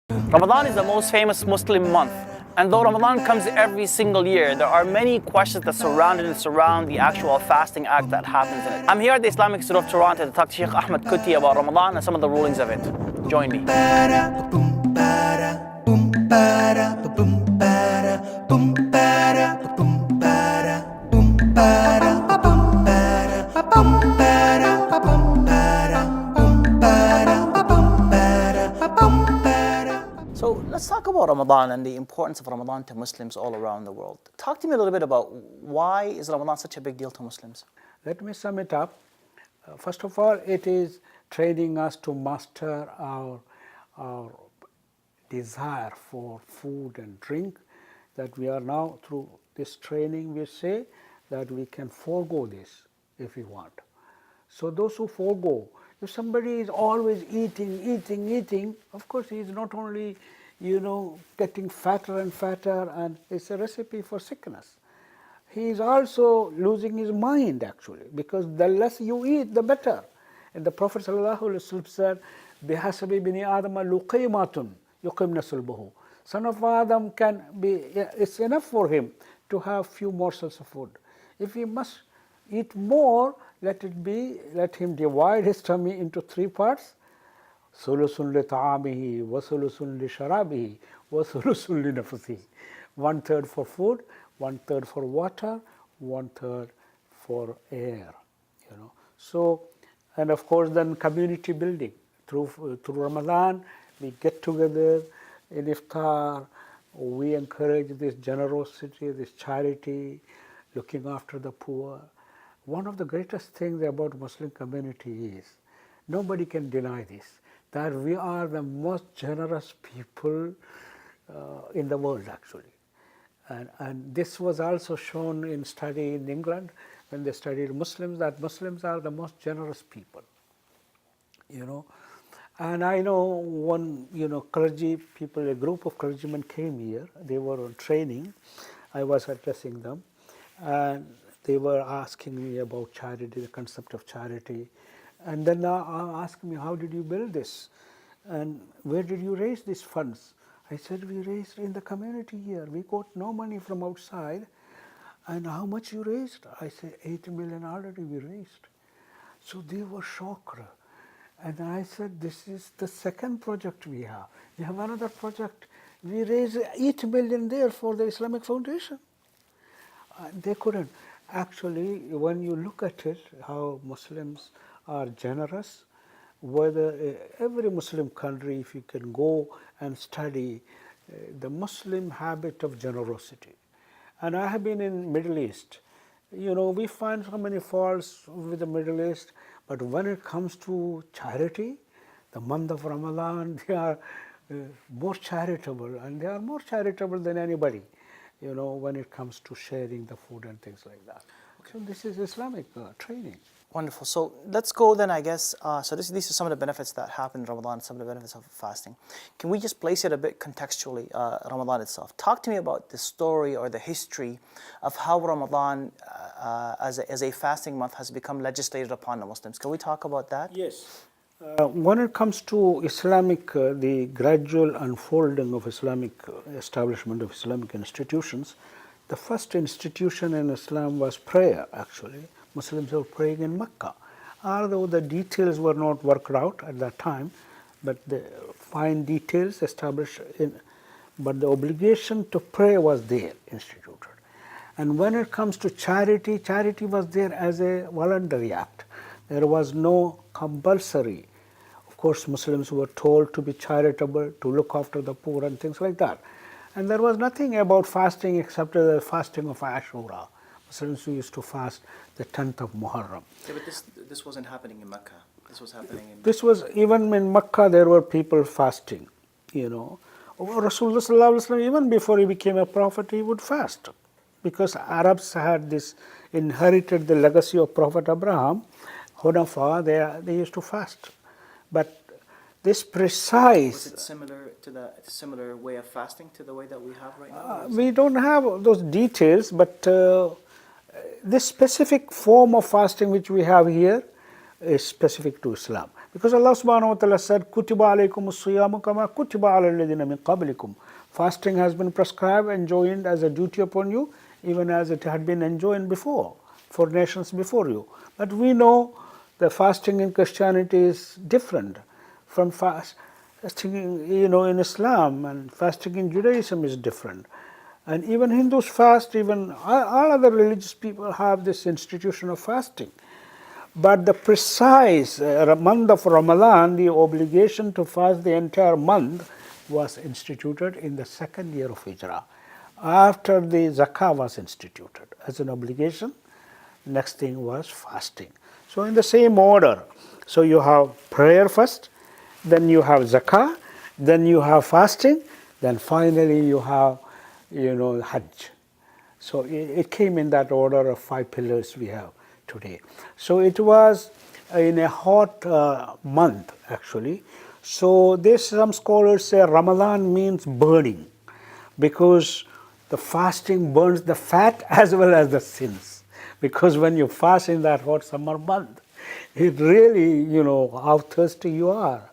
Ramadan is the most famous Muslim month, and though Ramadan comes every single year, there are many questions that surround the actual fasting act that happens in it. I'm here at the Islamic Institute of Toronto to talk to Sheikh Ahmad Kutty about Ramadan and some of the rulings of it. Join me. So let's talk about Ramadan and the importance of Ramadan to Muslims all around the world. Talk to me a little bit about why is Ramadan such a big deal to Muslims? Let me sum it up. First of all, it is training us to master our desire for food and drink, that we are now through this training we say that we can forego this if we want. So those who forego, if somebody is always eating, of course he is not only getting fatter and fatter, and it's a recipe for sickness. He is also losing his mind actually, because the less you eat, the better. And the Prophet ﷺ said, "Bihasabi bini Adama luqaymatun yuqimna sulbuhu." Son of Adam can be, it's enough for him to have few morsels of food. If he must eat more, let him divide his tummy into three parts. Sulusun li ta'amihi, wa sulusun li sharabihi, wa sulusun li nafsihi. 1/3 for food, 1/3 for water, 1/3 for air. So, and of course then community building. Through Ramadan, we get together in iftar, we encourage this generosity, this charity, looking after the poor. One of the greatest things about Muslim community is, nobody can deny this, that we are the most generous people in the world actually. And this was also shown in study in England when they studied Muslims, that Muslims are the most generous people. And I know one, clergy people, a group of clergymen came here. They were on training. I was addressing them, and they were asking me about charity, the concept of charity. And then asked me, how did you build this? And where did you raise these funds? I said, we raised in the community here. We got no money from outside. And how much you raised? I said, 8 million already we raised. So they were shocked. And I said, this is the second project we have. We have another project. We raised 8 million there for the Islamic Foundation. They couldn't. Actually, when you look at it, how Muslims are generous, whether every Muslim country, if you can go and study the Muslim habit of generosity. And I have been in Middle East. We find so many faults with the Middle East, but when it comes to charity, the month of Ramadan, they are more charitable, and they are more charitable than anybody, when it comes to sharing the food and things like that. Okay. So this is Islamic training. Wonderful. So let's go then, I guess. These are some of the benefits that happen in Ramadan, some of the benefits of fasting. Can we just place it a bit contextually, Ramadan itself? Talk to me about the story or the history of how Ramadan, as a fasting month, has become legislated upon the Muslims. Can we talk about that? Yes. When it comes to Islamic, the gradual unfolding of Islamic establishment of Islamic institutions, the first institution in Islam was prayer actually. Muslims were praying in Mecca. Although the details were not worked out at that time, but the fine details established but the obligation to pray was there instituted. And when it comes to charity, charity was there as a voluntary act. There was no compulsory. Of course, Muslims were told to be charitable, to look after the poor and things like that. And there was nothing about fasting except the fasting of Ashura. Muslims used to fast the 10th of Muharram. Yeah, but this wasn't happening in Mecca. This was happening in... This was, even in Mecca, there were people fasting, Rasulullah, even before he became a prophet, he would fast. Because Arabs had inherited the legacy of Prophet Abraham. Hunafa, they used to fast. But this precise... Was it similar to the similar way of fasting to the way that we have right now? We don't have those details, but this specific form of fasting which we have here is specific to Islam. Because Allah subhanahu wa ta'ala said, Kutiba alaykum as-siyamu kama kutiba ala alladhina min qablikum. Fasting has been prescribed, enjoined as a duty upon you, even as it had been enjoined before, for nations before you. But we know the fasting in Christianity is different from fasting in Islam, and fasting in Judaism is different. And even Hindus fast, even all other religious people have this institution of fasting. But the precise month of Ramadan, the obligation to fast the entire month was instituted in the second year of Hijrah, after the Zakah was instituted as an obligation. Next thing was fasting. So in the same order, so you have prayer first, then you have Zakah, then you have fasting, then finally you have Hajj. So it came in that order of 5 pillars we have today. So it was in a hot month actually. So some scholars say Ramadan means burning, because the fasting burns the fat as well as the sins. Because when you fast in that hot summer month, it really, how thirsty you are.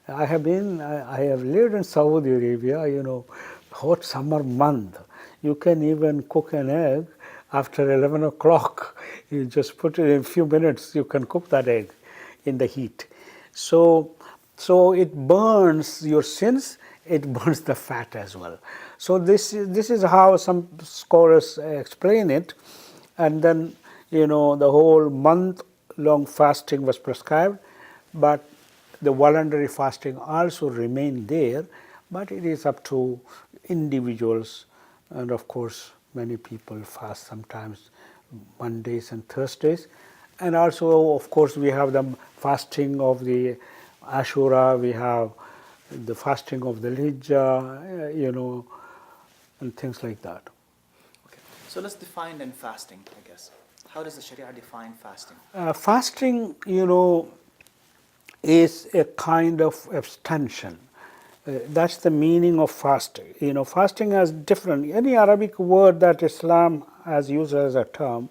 I have lived in Saudi Arabia, hot summer month. You can even cook an egg after 11 o'clock. You just put it in a few minutes, you can cook that egg in the heat. So it burns your sins, it burns the fat as well. So this is how some scholars explain it. And then, the whole month-long fasting was prescribed, but the voluntary fasting also remained there, but it is up to individuals. And of course, many people fast sometimes Mondays and Thursdays. And also, of course, we have the fasting of the Ashura, we have the fasting of the Hijjah, and things like that. Okay, so let's define then fasting, I guess. How does the Sharia define fasting? Fasting, is a kind of abstention. That's the meaning of fasting. Fasting has different, any Arabic word that Islam has used as a term,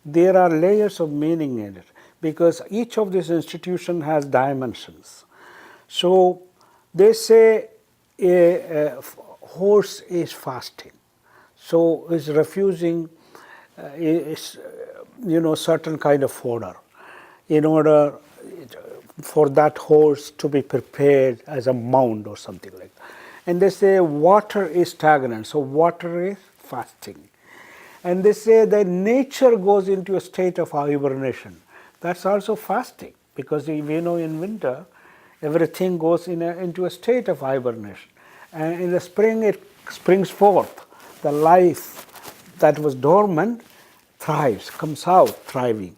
there are layers of meaning in it, because each of these institutions has dimensions. So they say a horse is fasting, so is refusing certain kind of fodder in order for that horse to be prepared as a mound or something like that. And they say water is stagnant, so water is fasting. And they say that nature goes into a state of hibernation. That's also fasting, because we know in winter everything goes into a state of hibernation. And in the spring it springs forth. The life that was dormant thrives, comes out thriving.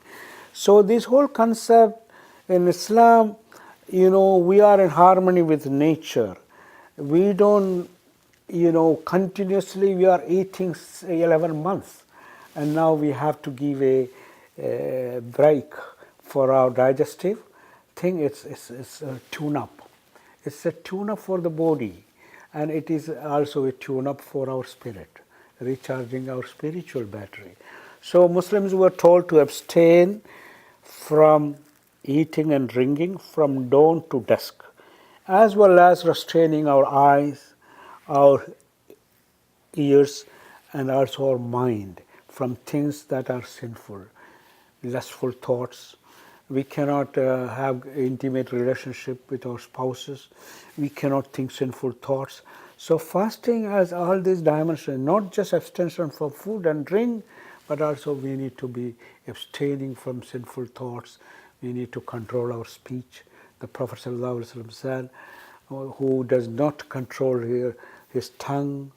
So this whole concept in Islam, we are in harmony with nature. We don't, continuously we are eating 11 months, and now we have to give a break for our digestive thing. It's a tune-up. It's a tune-up for the body, and it is also a tune-up for our spirit, recharging our spiritual battery. So Muslims were told to abstain from eating and drinking from dawn to dusk, as well as restraining our eyes, our ears, and also our mind from things that are sinful, lustful thoughts. We cannot have intimate relationship with our spouses. We cannot think sinful thoughts. So fasting has all these dimensions, not just abstention from food and drink, but also we need to be abstaining from sinful thoughts. We need to control our speech. The Prophet ﷺ said, who does not control his tongue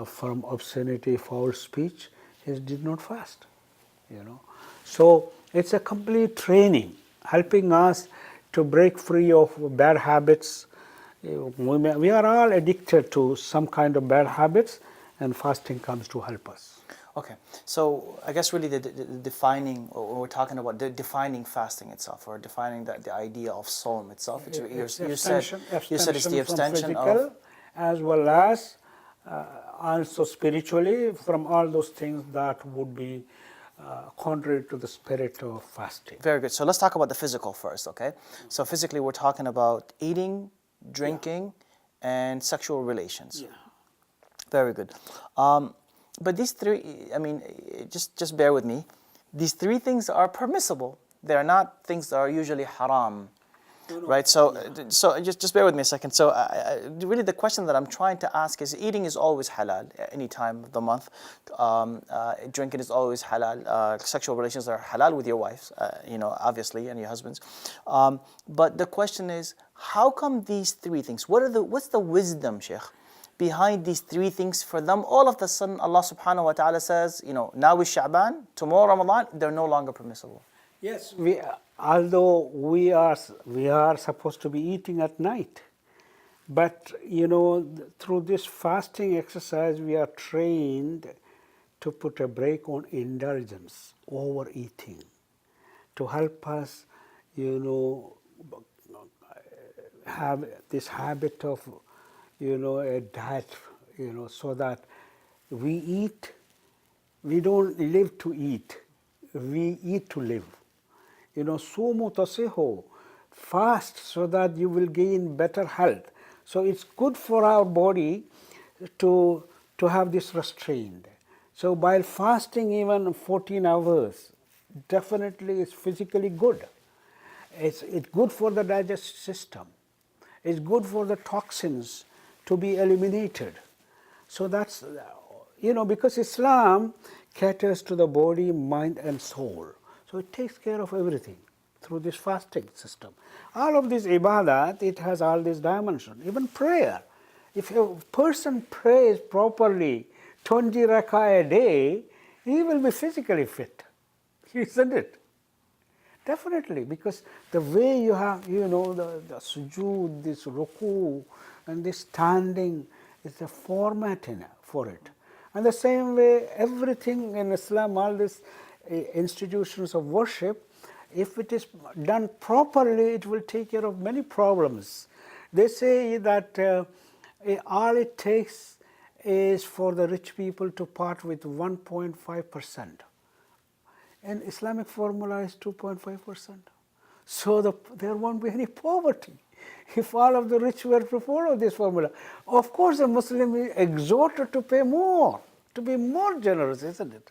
from obscenity, foul speech, he did not fast. So it's a complete training, helping us to break free of bad habits. We are all addicted to some kind of bad habits, and fasting comes to help us. Okay, so I guess really the defining, or we're talking about defining fasting itself, or defining the idea of Sawm itself. You said it's the abstention of, as well as also spiritually from all those things that would be contrary to the spirit of fasting. Very good. So let's talk about the physical first, okay? So physically, we're talking about eating, drinking, and sexual relations. Yeah. Very good. But these three, I mean, just bear with me. These three things are permissible. They're not things that are usually haram. Right, so just bear with me a second. So really the question that I'm trying to ask is, eating is always halal at any time of the month. Drinking is always halal. Sexual relations are halal with your wives, obviously, and your husbands. But the question is, how come these three things? What's the wisdom, Sheikh, behind these three things for them? All of a sudden, Allah subhanahu wa ta'ala says, now is Sha'ban, tomorrow Ramadan, they're no longer permissible. Yes, although we are supposed to be eating at night, but through this fasting exercise, we are trained to put a break on indulgence, overeating, to help us, have this habit of, a diet, so that we eat, we don't live to eat, we eat to live. Sumu tasihu, fast so that you will gain better health. So it's good for our body to have this restraint. So while fasting even 14 hours, definitely is physically good. It's good for the digestive system. It's good for the toxins to be eliminated. So that's, because Islam caters to the body, mind and soul. So it takes care of everything through this fasting system. All of this ibadat, it has all these dimensions. Even prayer. If a person prays properly 20 rakah a day, he will be physically fit. Isn't it? Definitely, because the way you have, the sujood, this ruku, and this standing is a format for it. And the same way, everything in Islam, all these institutions of worship, if it is done properly, it will take care of many problems. They say that all it takes is for the rich people to part with 1.5%. And Islamic formula is 2.5%. So there won't be any poverty if all of the rich were to follow this formula. Of course, a Muslim is exhorted to pay more, to be more generous, isn't it?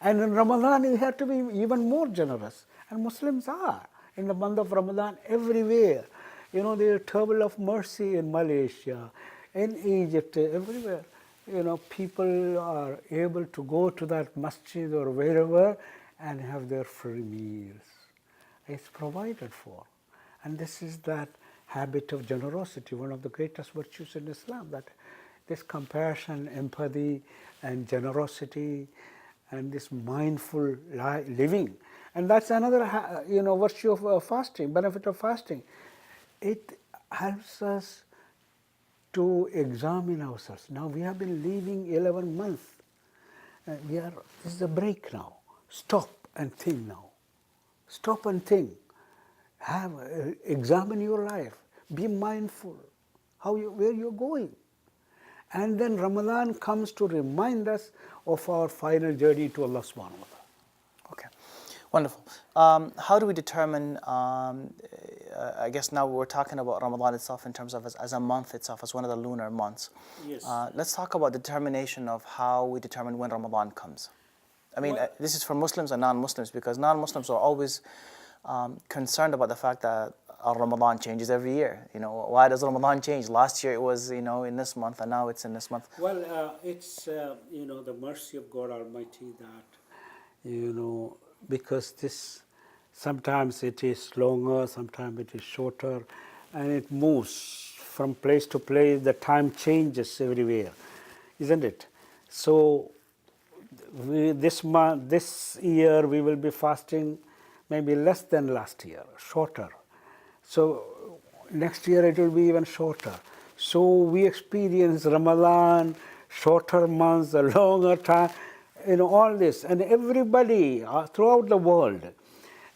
And in Ramadan, you have to be even more generous. And Muslims are. In the month of Ramadan, everywhere. There is table of mercy in Malaysia, in Egypt, everywhere. People are able to go to that masjid or wherever and have their free meals. It's provided for. And this is that habit of generosity, one of the greatest virtues in Islam, that this compassion, empathy, and generosity, and this mindful living. And that's another virtue of fasting, benefit of fasting. It helps us to examine ourselves. Now we have been living 11 months. This is a break now. Stop and think now. Stop and think. Examine your life. Be mindful where you're going. And then Ramadan comes to remind us of our final journey to Allah subhanahu wa ta'ala. Okay, wonderful. How do we determine, I guess now we're talking about Ramadan itself in terms of as a month itself, as one of the lunar months. Yes. Let's talk about determination of how we determine when Ramadan comes. I mean, this is for Muslims and non-Muslims, because non-Muslims are always concerned about the fact that Ramadan changes every year. Why does Ramadan change? Last year it was, in this month, and now it's in this month. Well, it's, the mercy of God Almighty that, because this, sometimes it is longer, sometimes it is shorter, and it moves from place to place. The time changes everywhere, isn't it? So this year we will be fasting maybe less than last year, shorter. So next year it will be even shorter. So we experience Ramadan, shorter months, a longer time, all this. And everybody throughout the world.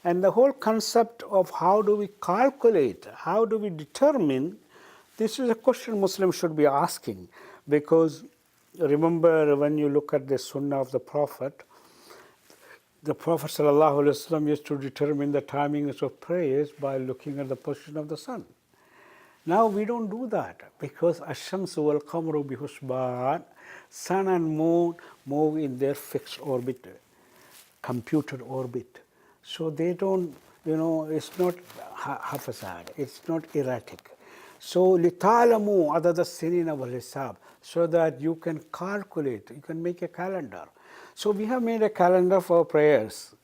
And the whole concept of how do we calculate, how do we determine, this is a question Muslims should be asking. Because remember, when you look at the Sunnah of the Prophet, the Prophet ﷺ used to determine the timings of prayers by looking at the position of the sun. Now we don't do that because Ash-Shamsu wal Qamru bi Husban, sun and moon move in their fixed orbit, computed orbit. So they don't, it's not haphazard, it's not erratic. So لِتَعْلَمُوا عَدَدَ السِّنِينَ وَالْحِسَابِ, so that you can calculate, you can make a calendar. So we have made a calendar for prayers.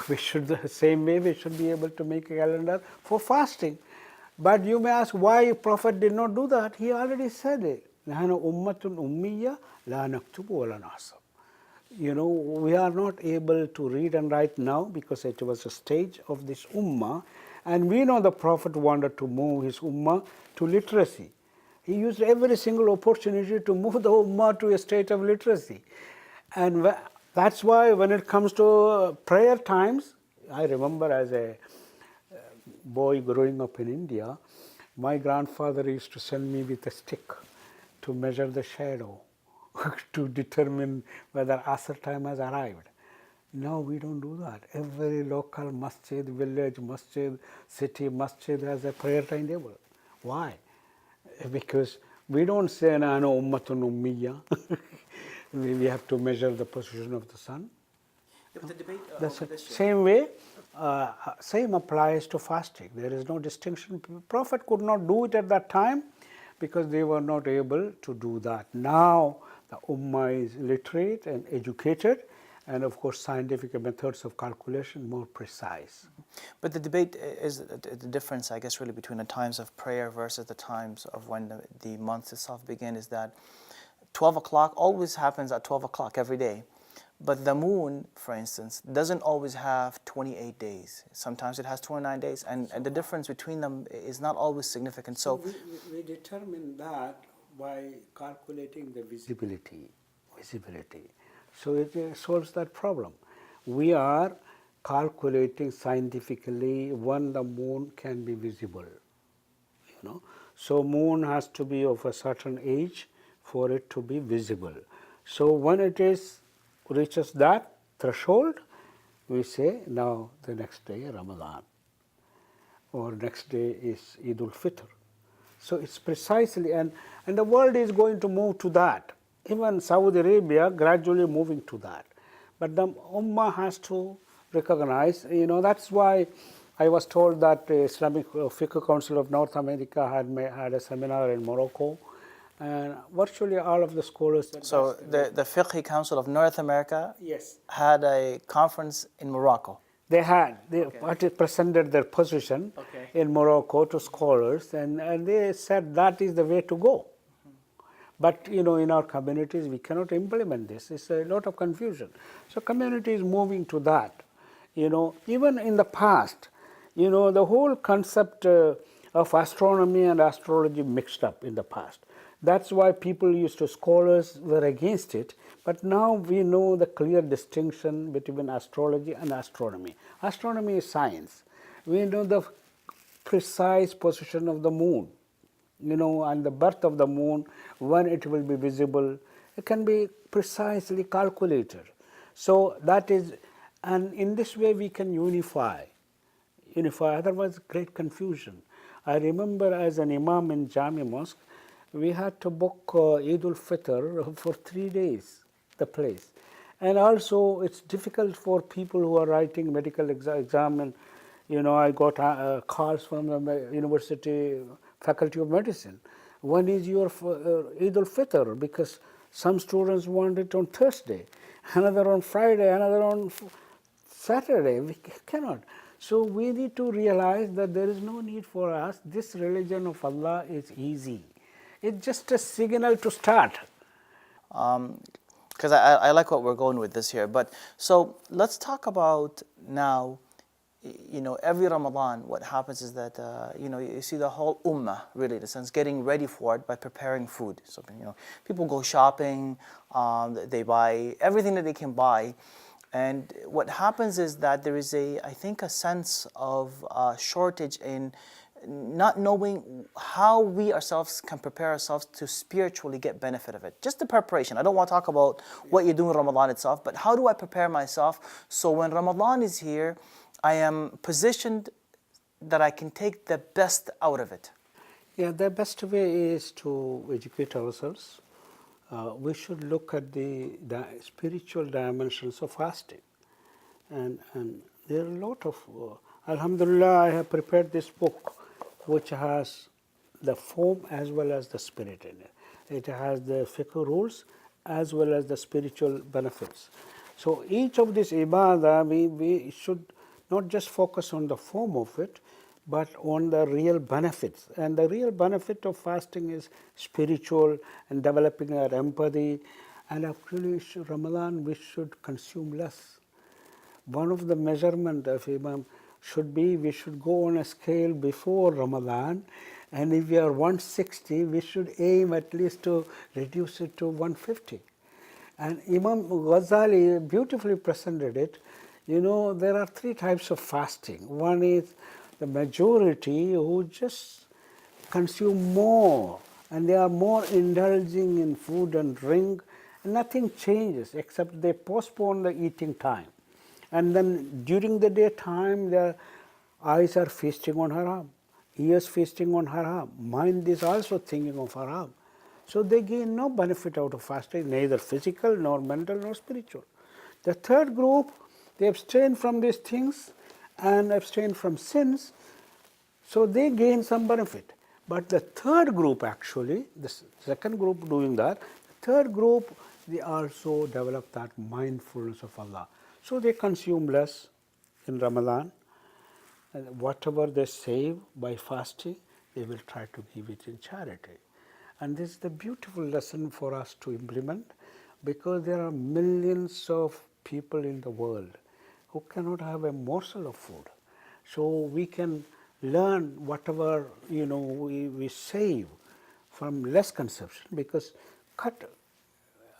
We should, the same way we should be able to make a calendar for fasting. But you may ask why Prophet did not do that. He already said it. نَحْنُ أُمَّةٌ أُمِّيَّةٌ لَا نَكْتُبُ وَلَا نَحْسَبُ. We are not able to read and write now because it was a stage of this ummah, and we know the Prophet wanted to move his ummah to literacy. He used every single opportunity to move the ummah to a state of literacy. And that's why when it comes to prayer times, I remember as a boy growing up in India, my grandfather used to send me with a stick to measure the shadow to determine whether Asr time has arrived. Now we don't do that. Every local masjid, village masjid, city masjid has a prayer timetable. Why? Because we don't say, "Nahnu ummatun ummiyya." We have to measure the position of the sun. The debate The same way, same applies to fasting. There is no distinction. Prophet could not do it at that time because they were not able to do that. Now the ummah is literate and educated, and of course scientific methods of calculation more precise. But the debate is the difference, I guess, really between the times of prayer versus the times of when the month itself begin is that 12 o'clock always happens at 12 o'clock every day. But the moon, for instance, doesn't always have 28 days. Sometimes it has 29 days, and the difference between them is not always significant. So we determine that by calculating the visibility. So it solves that problem. We are calculating scientifically when the moon can be visible. So moon has to be of a certain age for it to be visible. So when it reaches that threshold, we say now the next day Ramadan, or next day is Eid al-Fitr. So it's precisely, and the world is going to move to that. Even Saudi Arabia gradually moving to that. But the Ummah has to recognize, that's why I was told that the Islamic Fiqh Council of North America had a seminar in Morocco, and virtually all of the scholars. So the Fiqh Council of North America Yes. had a conference in Morocco. They presented their position in Morocco to scholars, and they said that is the way to go. But in our communities we cannot implement this. It's a lot of confusion. So community is moving to that. Even in the past, the whole concept of astronomy and astrology mixed up in the past. That's why scholars were against it. But now we know the clear distinction between astrology and astronomy. Astronomy is science. We know the precise position of the moon, and the birth of the moon, when it will be visible. It can be precisely calculated. So that is, and in this way we can unify, otherwise great confusion. I remember as an imam in Jami Mosque, we had to book Eid al-Fitr for 3 days, the place. And also it's difficult for people who are writing medical exam, and I got calls from the University Faculty of Medicine. When is your Eid al-Fitr? Because some students want it on Thursday, another on Friday, another on Saturday. We cannot. So we need to realize that there is no need for us. This religion of Allah is easy. It's just a signal to start. Because I like what we're going with this here. But so let's talk about now, every Ramadan, what happens is that, you see the whole ummah, really, in a sense, getting ready for it by preparing food. So, people go shopping, they buy everything that they can buy. And what happens is that there is I think a sense of shortage in not knowing how we ourselves can prepare ourselves to spiritually get benefit of it. Just the preparation. I don't want to talk about what you do in Ramadan itself, but how do I prepare myself so when Ramadan is here, I am positioned that I can take the best out of it? Yeah, the best way is to educate ourselves. We should look at the spiritual dimensions of fasting. And there are a lot of, Alhamdulillah, I have prepared this book which has the form as well as the spirit in it. It has the fiqh rules as well as the spiritual benefits. So each of these ibadah, we should not just focus on the form of it, but on the real benefits. And the real benefit of fasting is spiritual and developing our empathy. And actually, Ramadan, we should consume less. One of the measurement of Imam should be, we should go on a scale before Ramadan, and if we are 160, we should aim at least to reduce it to 150. And Imam Ghazali beautifully presented it. You know, there are three types of fasting. One is the majority who just consume more, and they are more indulging in food and drink, and nothing changes except they postpone the eating time. And then during the daytime, their eyes are feasting on haram, ears feasting on haram, mind is also thinking of haram. So they gain no benefit out of fasting, neither physical, nor mental, nor spiritual. The third group, they abstain from these things and abstain from sins, so they gain some benefit. But the third group actually, the second group doing that, the third group, they also develop that mindfulness of Allah. So they consume less in Ramadan, and whatever they save by fasting, they will try to give it in charity. And this is the beautiful lesson for us to implement, because there are millions of people in the world who cannot have a morsel of food. So we can learn whatever we save from less consumption, because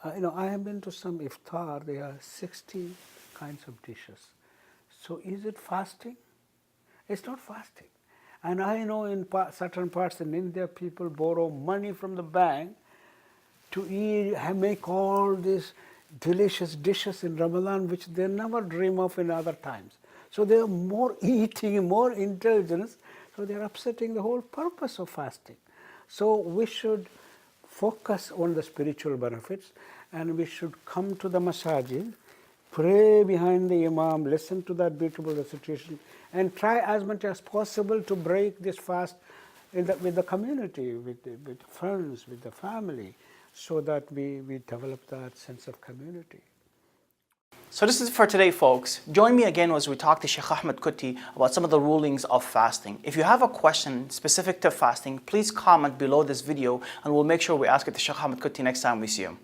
I have been to some iftar, there are 60 kinds of dishes. So is it fasting? It's not fasting. And I know in certain parts in India, people borrow money from the bank to eat, make all these delicious dishes in Ramadan, which they never dream of in other times. So they are more eating, more intelligence, so they are upsetting the whole purpose of fasting. So we should focus on the spiritual benefits, and we should come to the masajid, pray behind the imam, listen to that beautiful recitation, and try as much as possible to break this fast with the community, with friends, with the family, so that we develop that sense of community. So this is for today, folks. Join me again as we talk to Sheikh Ahmad Kutty about some of the rulings of fasting. If you have a question specific to fasting, please comment below this video and we'll make sure we ask it to Sheikh Ahmad Kutty next time we see him.